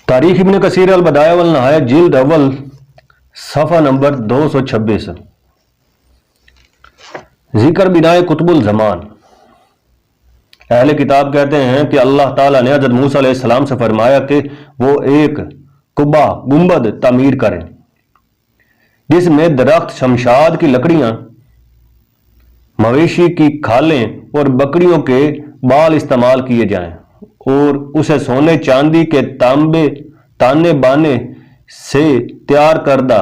تاریخ ابن کثیر البدایہ والنہایہ جلد اول صفحہ نمبر 226 ذکر بنائے کتب الزمان۔ اہل کتاب کہتے ہیں کہ اللہ تعالیٰ نے حضرت موسیٰ علیہ السلام سے فرمایا کہ وہ ایک قبہ گنبد تعمیر کریں جس میں درخت شمشاد کی لکڑیاں، مویشی کی کھالیں اور بکریوں کے بال استعمال کیے جائیں، اور اسے سونے چاندی کے تانے بانے سے تیار کردہ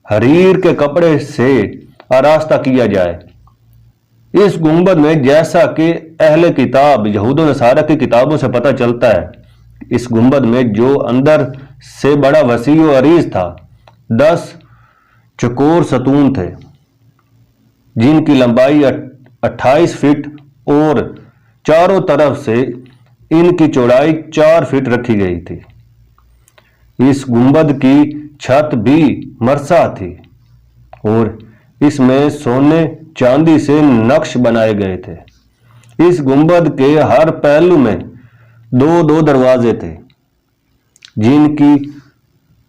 حریر کے کپڑے سے آراستہ کیا جائے۔ اس گنبد میں، جیسا کہ اہل کتاب یہود و نصارہ کی کتابوں سے پتہ چلتا ہے، اس گنبد میں جو اندر سے بڑا وسیع و عریض تھا 10 چکور ستون تھے جن کی لمبائی 28 فٹ اور چاروں طرف سے ان کی چوڑائی 4 فٹ رکھی گئی تھی۔ اس گنبد کی چھت بھی مرصع تھی اور اس میں سونے چاندی سے نقش بنائے گئے تھے۔ اس گنبد کے ہر پہلو میں 2 دروازے تھے جن کی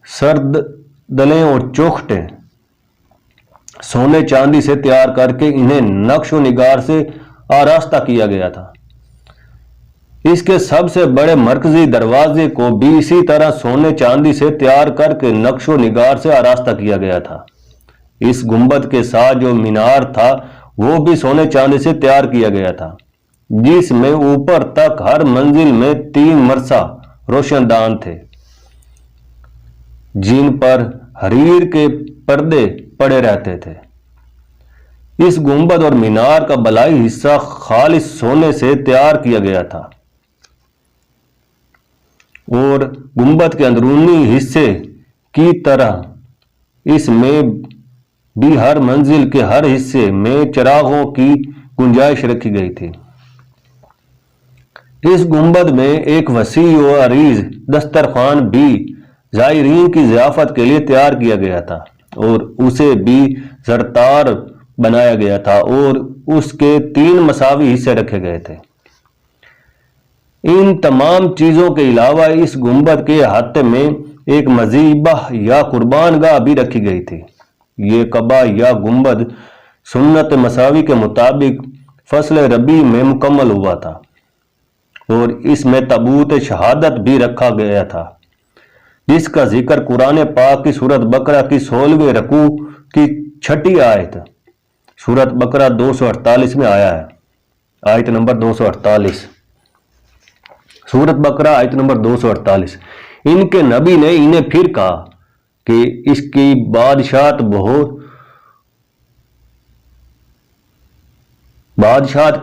سردلیں اور چوکھٹیں سونے چاندی سے تیار کر کے انہیں نقش و نگار سے آراستہ کیا گیا تھا۔ اس کے سب سے بڑے مرکزی دروازے کو بھی اسی طرح سونے چاندی سے تیار کر کے نقش و نگار سے آراستہ کیا گیا تھا۔ اس گنبد کے ساتھ جو مینار تھا وہ بھی سونے چاندی سے تیار کیا گیا تھا، جس میں اوپر تک ہر منزل میں 3 مرصع روشن دان تھے جن پر حریر کے پردے پڑے رہتے تھے۔ اس گنبد اور مینار کا بالائی حصہ خالص سونے سے تیار کیا گیا تھا اور گنبد کے اندرونی حصے کی طرح اس میں بھی ہر منزل کے ہر حصے میں چراغوں کی گنجائش رکھی گئی تھی۔ اس گنبد میں ایک وسیع و عریض دسترخوان بھی زائرین کی ضیافت کے لیے تیار کیا گیا تھا اور اسے بھی زرتار بنایا گیا تھا اور اس کے 3 مساوی حصے رکھے گئے تھے۔ ان تمام چیزوں کے علاوہ اس گنبد کے احاطے میں ایک مذبح یا قربان گاہ بھی رکھی گئی تھی۔ یہ قبہ یا گنبد سنت مساوی کے مطابق فصل ربیع میں مکمل ہوا تھا اور اس میں تابوت شہادت بھی رکھا گیا تھا، جس کا ذکر قرآن پاک کی سورۃ بقرہ کی 16ویں رکوع کی 6 آیت سورۃ بقرہ 248 میں آیا ہے۔ آیت نمبر 248، سورۃ بقرہ آیت نمبر 248۔ ان کے نبی نے انہیں پھر کہا کہ اس کی بادشاہت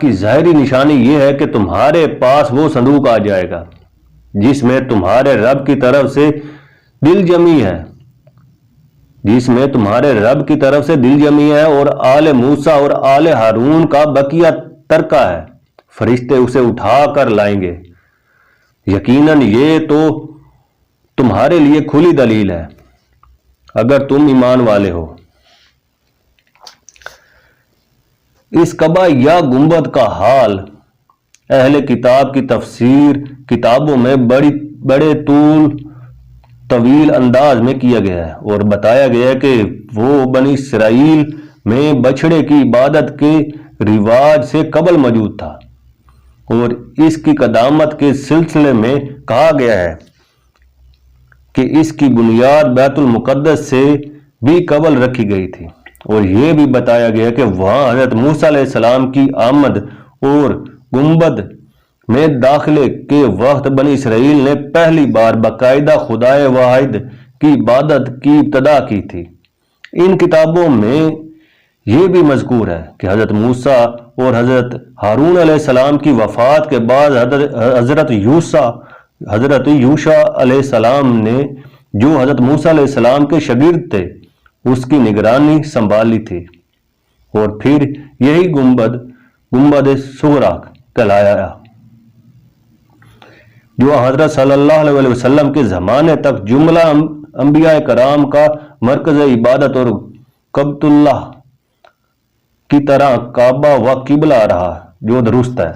کی ظاہری نشانی یہ ہے کہ تمہارے پاس وہ صندوق آ جائے گا جس میں تمہارے رب کی طرف سے دل جمی ہے اور آل موسیٰ اور آل ہارون کا بقیہ ترکہ ہے، فرشتے اسے اٹھا کر لائیں گے۔ یقیناً یہ تو تمہارے لیے کھلی دلیل ہے اگر تم ایمان والے ہو۔ اس قبہ یا گنبد کا حال اہل کتاب کی تفسیر کتابوں میں بڑے طویل انداز میں کیا گیا ہے اور بتایا گیا ہے کہ وہ بنی اسرائیل میں بچھڑے کی عبادت کے رواج سے قبل موجود تھا، اور اس کی قدامت کے سلسلے میں کہا گیا ہے کہ اس کی بنیاد بیت المقدس سے بھی قبل رکھی گئی تھی، اور یہ بھی بتایا گیا کہ وہاں حضرت موسیٰ علیہ السلام کی آمد اور گنبد میں داخلے کے وقت بنی اسرائیل نے پہلی بار باقاعدہ خدائے واحد کی عبادت کی ابتدا کی تھی۔ ان کتابوں میں یہ بھی مذکور ہے کہ حضرت موسیٰ اور حضرت ہارون علیہ السلام کی وفات کے بعد حضرت یوشع علیہ السلام نے، جو حضرت موسیٰ علیہ السلام کے شاگرد تھے، اس کی نگرانی سنبھالی تھی، اور پھر یہی گنبد صغریٰ کہلایا، جو حضرت صلی اللہ علیہ وسلم کے زمانے تک جملہ انبیاء کرام کا مرکز عبادت اور کعبۃ اللہ کی طرح کعبہ و قبلہ رہا، جو درست ہے۔